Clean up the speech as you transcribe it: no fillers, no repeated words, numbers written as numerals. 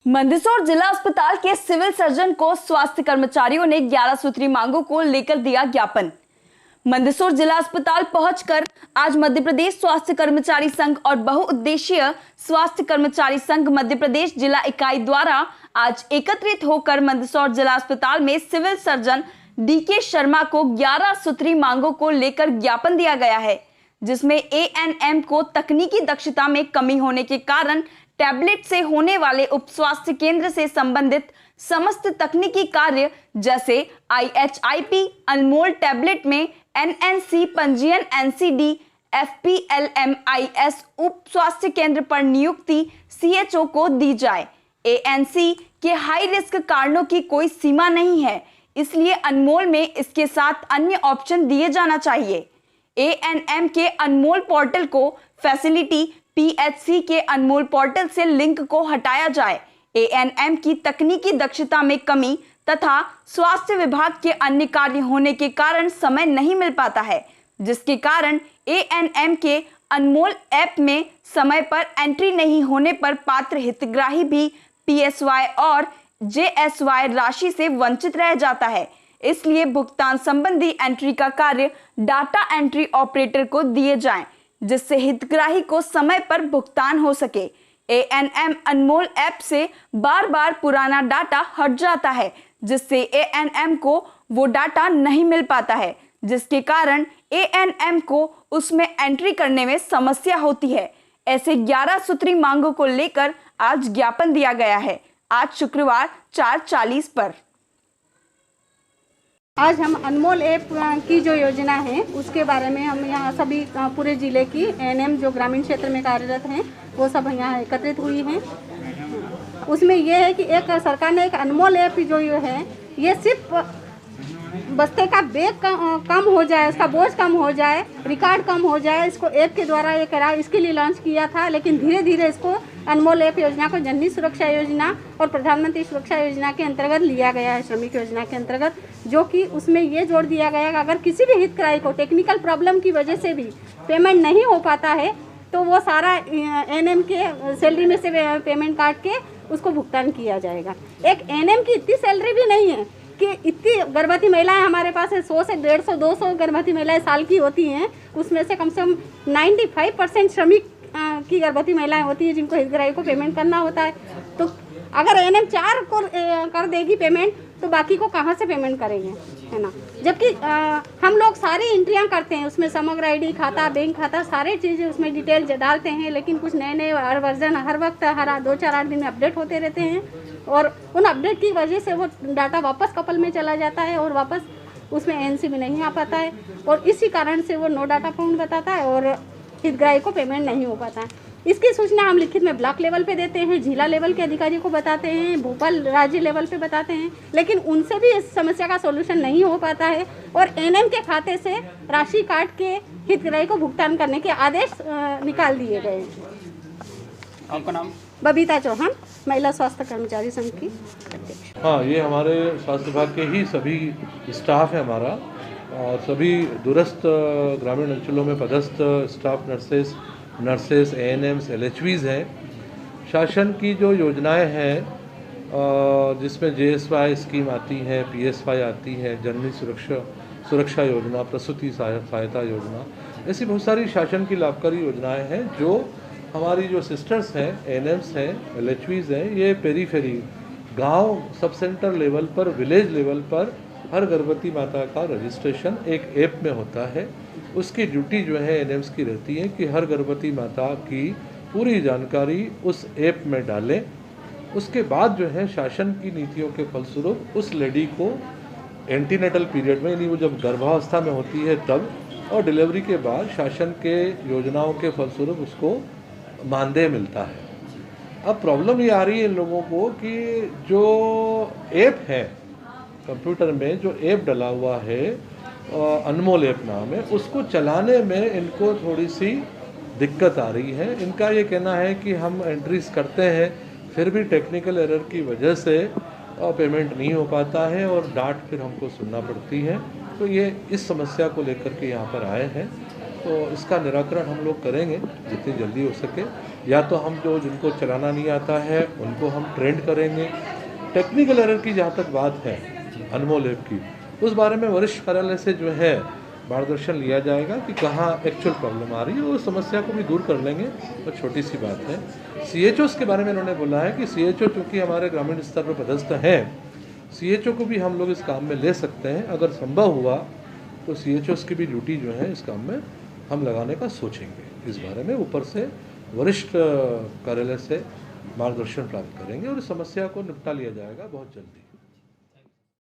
मंदसौर जिला अस्पताल के सिविल सर्जन को स्वास्थ्य कर्मचारियों ने 11 सूत्री मांगों को लेकर दिया ज्ञापन। मंदसौर जिला अस्पताल पहुंचकर आज मध्य प्रदेश स्वास्थ्य कर्मचारी संघ और बहुउद्देशीय स्वास्थ्य कर्मचारी संघ मध्य प्रदेश जिला इकाई द्वारा आज एकत्रित होकर मंदसौर जिला अस्पताल में सिविल सर्जन डीके शर्मा को 11 सूत्री मांगों को लेकर ज्ञापन दिया गया है, जिसमें एएनएम को तकनीकी दक्षता में कमी होने के कारण टैबलेट से होने वाले उप स्वास्थ्य केंद्र से संबंधित समस्त तकनीकी कार्य जैसे IHIP अनमोल टैबलेट में NNC पंजीयन NCD FPLMIS उप स्वास्थ्य केंद्र पर नियुक्ति CHO को दी जाए। ANC के हाई रिस्क कारणों की कोई सीमा नहीं है, इसलिए अनमोल में इसके साथ अन्य ऑप्शन दिए जाना चाहिए। ANM के अनमोल पोर्टल को फैसिलिटी PHC के अनमोल पोर्टल से लिंक को हटाया जाए। ANM की तकनीकी दक्षता में कमी तथा स्वास्थ्य विभाग के अन्य कार्य होने के कारण समय नहीं मिल पाता है, जिसके कारण ANM के अनमोल ऐप में समय पर एंट्री नहीं होने पर पात्र हितग्राही भी PSY और JSY राशि से वंचित रह जाता है। इसलिए भुगतान संबंधी एंट्री का कार्य डाटा एंट्री ऑपरेटर को दिए जाएं, जिससे हितग्राही को समय पर भुगतान हो सके। ANM अनमोल ऐप से बार बार पुराना डाटा हट जाता है, जिससे ANM को वो डाटा नहीं मिल पाता है, जिसके कारण ANM को उसमें एंट्री करने में समस्या होती है। ऐसे 11 सूत्री मांगों को लेकर आज ज्ञापन दिया गया है। आज शुक्रवार 4:40 पर आज हम अनमोल ऐप की जो योजना है उसके बारे में हम यहाँ सभी पूरे ज़िले की ANM जो ग्रामीण क्षेत्र में कार्यरत हैं वो सब यहाँ एकत्रित हुई हैं। उसमें ये है कि एक सरकार ने एक अनमोल ऐप जो है ये सिर्फ बस्ते का बैग कम हो जाए, उसका बोझ कम हो जाए, रिकॉर्ड कम हो जाए, इसको ऐप के द्वारा ये करा, इसके लिए लॉन्च किया था। लेकिन धीरे धीरे इसको अनमोल ऐप योजना को जननी सुरक्षा योजना और प्रधानमंत्री सुरक्षा योजना के अंतर्गत लिया गया है, श्रमिक योजना के अंतर्गत, जो कि उसमें ये जोड़ दिया गया कि अगर किसी भी हितग्राही को टेक्निकल प्रॉब्लम की वजह से भी पेमेंट नहीं हो पाता है तो वो सारा ANM के सैलरी में से पेमेंट काट के उसको भुगतान किया जाएगा। एक ANM की इतनी सैलरी भी नहीं है कि इतनी गर्भवती महिलाएं हमारे पास है, 100 से 150 200 गर्भवती महिलाएं साल की होती हैं, उसमें से कम 95% श्रमिक की गर्भवती महिलाएं होती हैं जिनको हितग्राही को पेमेंट करना होता है। तो अगर ANM 4 को कर देगी पेमेंट तो बाकी को कहाँ से पेमेंट करेंगे, है ना। जबकि हम लोग सारी एंट्रियां करते हैं, उसमें समग्र ID खाता, बैंक खाता, सारी चीज़ें उसमें डिटेल डालते हैं, लेकिन कुछ नए नए वर्जन हर वक्त हर 2-4-8 दिन में अपडेट होते रहते हैं और उन अपडेट की वजह से वो डाटा वापस कपल में चला जाता है और वापस उसमें ANC भी नहीं आ पाता है और इसी कारण से वो नो डाटा फाउंड बताता है और हितग्राही को पेमेंट नहीं हो पाता है। इसकी सूचना हम लिखित में ब्लॉक लेवल पे देते हैं, जिला लेवल के अधिकारी को बताते हैं, भोपाल राज्य लेवल पे बताते हैं, लेकिन उनसे भी इस समस्या का सॉल्यूशन नहीं हो पाता है और ANM के खाते से राशि काट के हितग्राही को भुगतान करने के आदेश निकाल दिए गए हैं। आपका नाम? बबीता चौहान, महिला स्वास्थ्य कर्मचारी संघ की अध्यक्ष। हाँ, ये हमारे स्वास्थ्य विभाग के ही सभी स्टाफ है हमारा और सभी दूरस्थ ग्रामीण अंचलों में पदस्थ स्टाफ नर्सेस ANMs LHVs हैं। शासन की जो योजनाएं हैं जिसमें JSY स्कीम आती है, PSY आती है, जननी सुरक्षा योजना, प्रसूति सहायता योजना, ऐसी बहुत सारी शासन की लाभकारी योजनाएं हैं जो हमारी जो सिस्टर्स हैं, ANMs हैं, LHVs हैं, ये पेरीफेरी गांव सब सेंटर लेवल पर, विलेज लेवल पर हर गर्भवती माता का रजिस्ट्रेशन एक ऐप में होता है। उसकी ड्यूटी जो है ANMs की रहती है कि हर गर्भवती माता की पूरी जानकारी उस ऐप में डालें। उसके बाद जो है शासन की नीतियों के फलस्वरूप उस लेडी को एंटीनेटल पीरियड में, यानी वो जब गर्भावस्था में होती है तब, और डिलीवरी के बाद शासन के योजनाओं के फलस्वरूप उसको मानदेय मिलता है। अब प्रॉब्लम ये आ रही है इन लोगों को कि जो ऐप है कंप्यूटर में, जो ऐप डला हुआ है अनमोल ऐप नाम है, उसको चलाने में इनको थोड़ी सी दिक्कत आ रही है। इनका ये कहना है कि हम एंट्रीज करते हैं फिर भी टेक्निकल एरर की वजह से पेमेंट नहीं हो पाता है और डांट फिर हमको सुनना पड़ती है। तो ये इस समस्या को लेकर के यहाँ पर आए हैं तो इसका निराकरण हम लोग करेंगे जितनी जल्दी हो सके। या तो हम जिनको चलाना नहीं आता है उनको हम ट्रेंड करेंगे। टेक्निकल एरर की जहाँ तक बात है अनमोल ऐप की, उस बारे में वरिष्ठ कार्यालय से जो है मार्गदर्शन लिया जाएगा कि कहाँ एक्चुअल प्रॉब्लम आ रही है, उस समस्या को भी दूर कर लेंगे। तो छोटी सी बात है। CHOs के बारे में उन्होंने बोला है कि CHO चूँकि हमारे ग्रामीण स्तर पर पदस्थ हैं, CHO को भी हम लोग इस काम में ले सकते हैं। अगर संभव हुआ तो CHOs की भी ड्यूटी जो है इस काम में हम लगाने का सोचेंगे। इस बारे में ऊपर से वरिष्ठ कार्यालय से मार्गदर्शन प्राप्त करेंगे और इस समस्या को निपटा लिया जाएगा बहुत जल्दी।